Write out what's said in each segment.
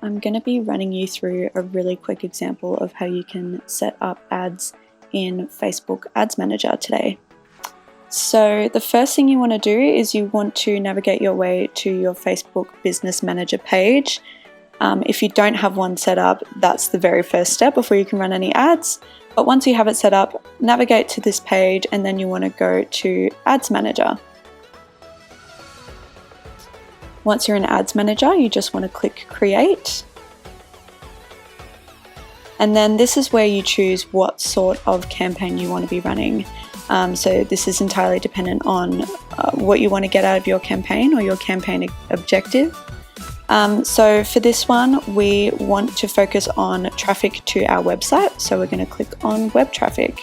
I'm going to be running you through a really quick example of how you can set up ads in Facebook Ads Manager today. So the first thing you want to do is you want to navigate your way to your Facebook Business Manager page. If you don't have one set up, that's the very first step before you can run any ads. But once you have it set up, navigate to this page and then you want to go to Ads Manager. Once you're in Ads Manager, you just want to click Create. And then this is where you choose what sort of campaign you want to be running. So this is entirely dependent on what you want to get out of your campaign or your campaign objective. So for this one, we want to focus on traffic to our website. So we're going to click on web traffic.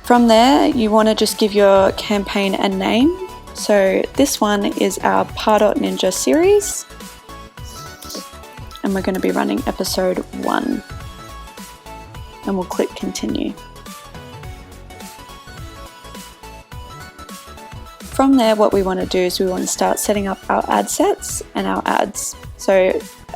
From there, you want to just give your campaign a name. So this one is our Pardot Ninja series. And we're going to be running episode 1. And we'll click continue. From there, what we want to do is we want to start setting up our ad sets and our ads. So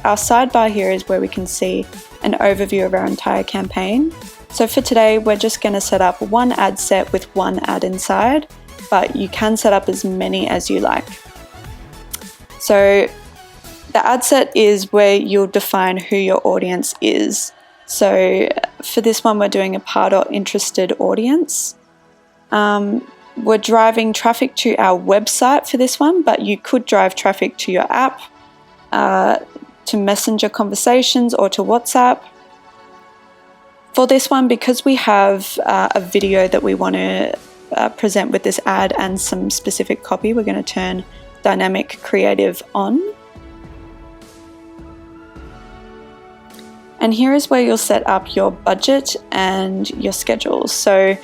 our sidebar here is where we can see an overview of our entire campaign. So for today, we're just going to set up one ad set with one ad inside, but you can set up as many as you like. So the ad set is where you'll define who your audience is. So for this one, we're doing a Pardot interested audience. We're driving traffic to our website for this one, but you could drive traffic to your app, to Messenger conversations, or to WhatsApp. For this one, because we have a video that we want to present with this ad and some specific copy, we're going to turn dynamic creative on. And here is where you'll set up your budget and your schedules. So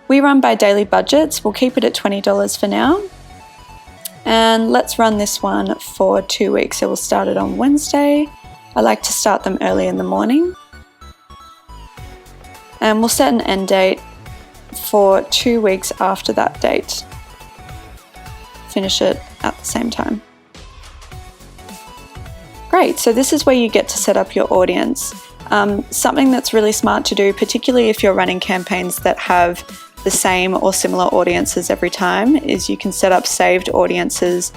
we run by daily budgets. We'll keep it at $20 for now. And let's run this one for 2 weeks. So we'll start it on Wednesday. I like to start them early in the morning. And we'll set an end date for 2 weeks after that date. Finish it at the same time. Great, so this is where you get to set up your audience. Something that's really smart to do, particularly if you're running campaigns that have the same or similar audiences every time, is you can set up saved audiences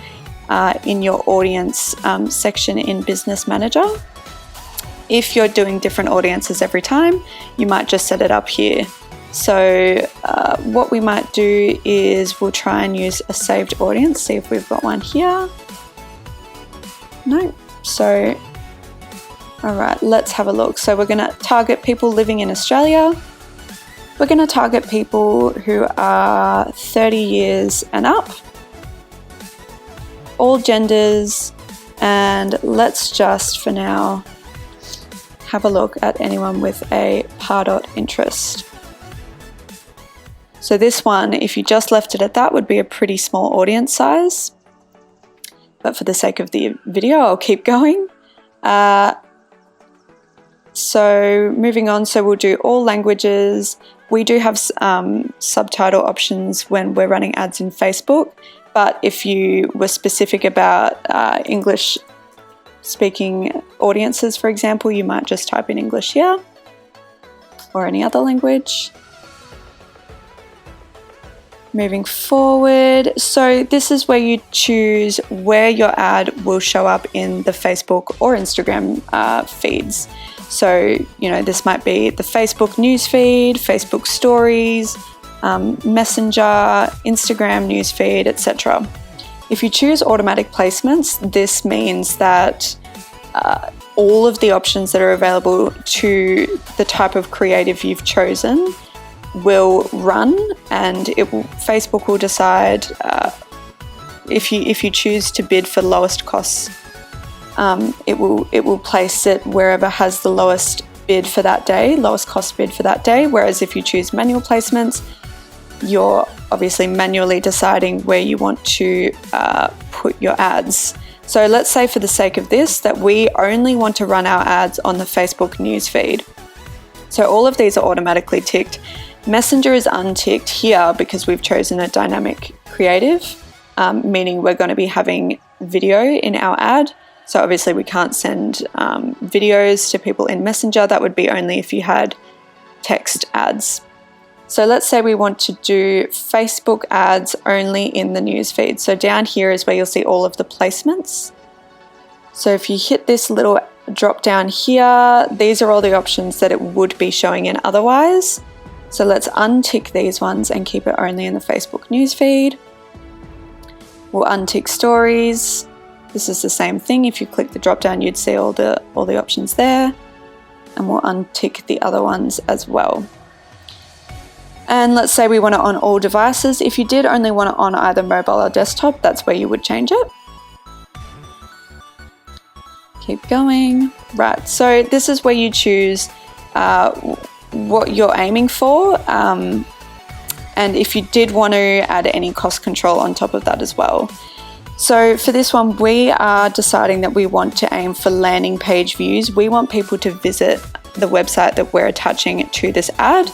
in your audience section in Business Manager. If you're doing different audiences every time, you might just set it up here. So what we might do is we'll try and use a saved audience, see if we've got one here. No. So, all right, let's have a look. So we're going to target people living in Australia. We're going to target people who are 30 years and up, all genders, and let's just, for now, have a look at anyone with a Pardot interest. So this one, if you just left it at that, would be a pretty small audience size. But for the sake of the video, I'll keep going. So moving on, so we'll do all languages. We do have subtitle options when we're running ads in Facebook, but if you were specific about English speaking audiences, for example, you might just type in English here or any other language. Moving forward, so this is where you choose where your ad will show up in the Facebook or Instagram feeds. So, you know, this might be the Facebook newsfeed, Facebook stories, Messenger, Instagram newsfeed, etc. If you choose automatic placements, this means that all of the options that are available to the type of creative you've chosen will run, and Facebook will decide if you choose to bid for lowest costs. It will place it wherever has the lowest bid for that day, lowest cost bid for that day. Whereas if you choose manual placements, you're obviously manually deciding where you want to put your ads. So let's say for the sake of this that we only want to run our ads on the Facebook newsfeed. So all of these are automatically ticked. Messenger is unticked here because we've chosen a dynamic creative, meaning we're going to be having video in our ad. So obviously we can't send videos to people in Messenger. That would be only if you had text ads. So let's say we want to do Facebook ads only in the newsfeed. So down here is where you'll see all of the placements. So if you hit this little drop down here, these are all the options that it would be showing in otherwise. So let's untick these ones and keep it only in the Facebook newsfeed. We'll untick stories. This is the same thing. If you click the drop down, you'd see all the options there. And we'll untick the other ones as well. And let's say we want it on all devices. If you did only want it on either mobile or desktop, that's where you would change it. Keep going. Right, so this is where you choose what you're aiming for. And if you did want to add any cost control on top of that as well. So for this one, we are deciding that we want to aim for landing page views. We want people to visit the website that we're attaching to this ad.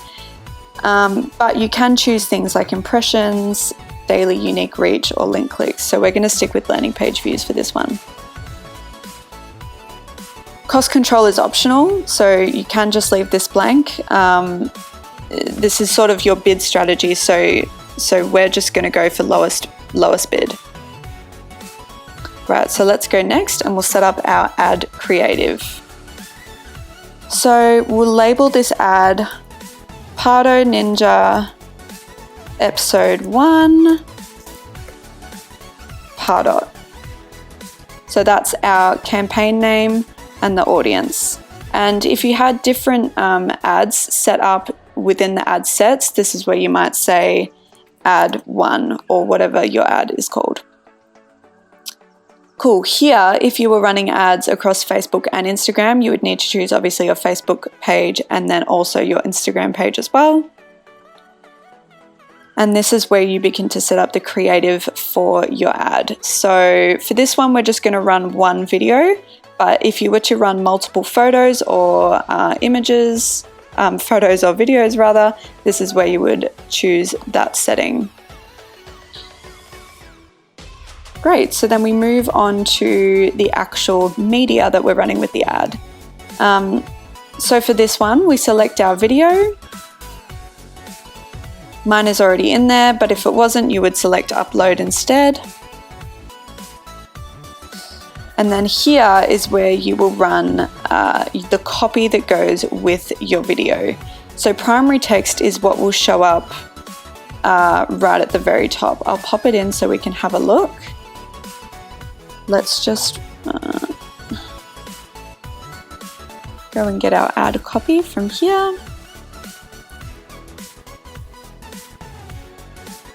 But you can choose things like impressions, daily unique reach, or link clicks. So we're going to stick with landing page views for this one. Cost control is optional, so you can just leave this blank. This is sort of your bid strategy, so we're just going to go for lowest bid. Right, so let's go next and we'll set up our ad creative. So we'll label this ad Pardo Ninja Episode 1 Pardot. So that's our campaign name and the audience. And if you had different ads set up within the ad sets, this is where you might say ad 1 or whatever your ad is called. Cool. Here, if you were running ads across Facebook and Instagram, you would need to choose obviously your Facebook page and then also your Instagram page as well. And this is where you begin to set up the creative for your ad. So for this one, we're just going to run one video, but if you were to run multiple photos or images, photos or videos rather, this is where you would choose that setting. Great, so then we move on to the actual media that we're running with the ad. So for this one, we select our video. Mine is already in there, but if it wasn't, you would select upload instead. And then here is where you will run the copy that goes with your video. So primary text is what will show up right at the very top. I'll pop it in so we can have a look. Let's just go and get our ad copy from here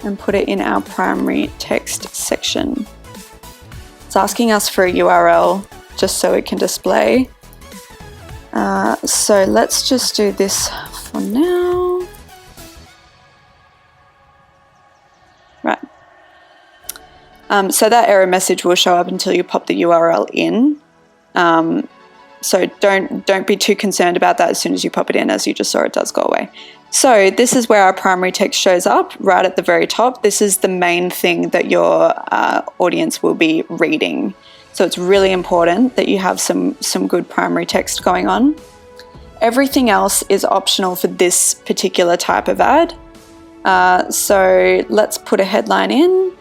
and put it in our primary text section. It's asking us for a URL just so it can display. So let's just do this for now. Right. So that error message will show up until you pop the URL in. So don't be too concerned about that as soon as you pop it in. As you just saw, it does go away. So this is where our primary text shows up right at the very top. This is the main thing that your audience will be reading. So it's really important that you have some good primary text going on. Everything else is optional for this particular type of ad. So let's put a headline in.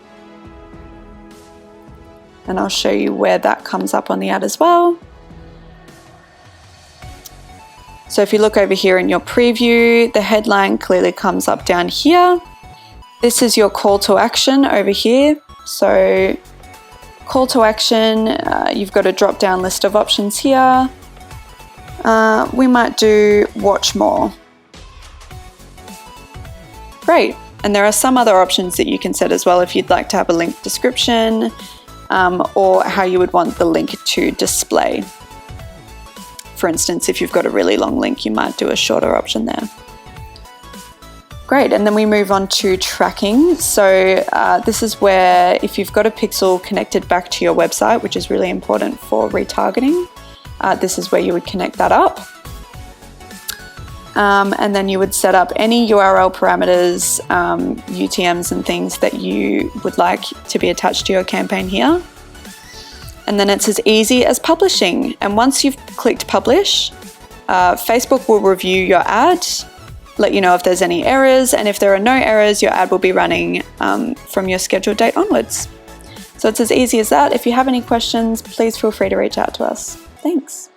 And I'll show you where that comes up on the ad as well. So if you look over here in your preview, the headline clearly comes up down here. This is your call to action over here. So call to action, you've got a drop down list of options here. We might do watch more. Great. And there are some other options that you can set as well if you'd like to have a link description. Or how you would want the link to display. For instance, if you've got a really long link, you might do a shorter option there. Great, and then we move on to tracking. So this is where if you've got a pixel connected back to your website, which is really important for retargeting, this is where you would connect that up. And then you would set up any URL parameters, UTMs and things that you would like to be attached to your campaign here. And then it's as easy as publishing. And once you've clicked publish, Facebook will review your ad, let you know if there's any errors, and if there are no errors, your ad will be running from your scheduled date onwards. So it's as easy as that. If you have any questions, please feel free to reach out to us. Thanks.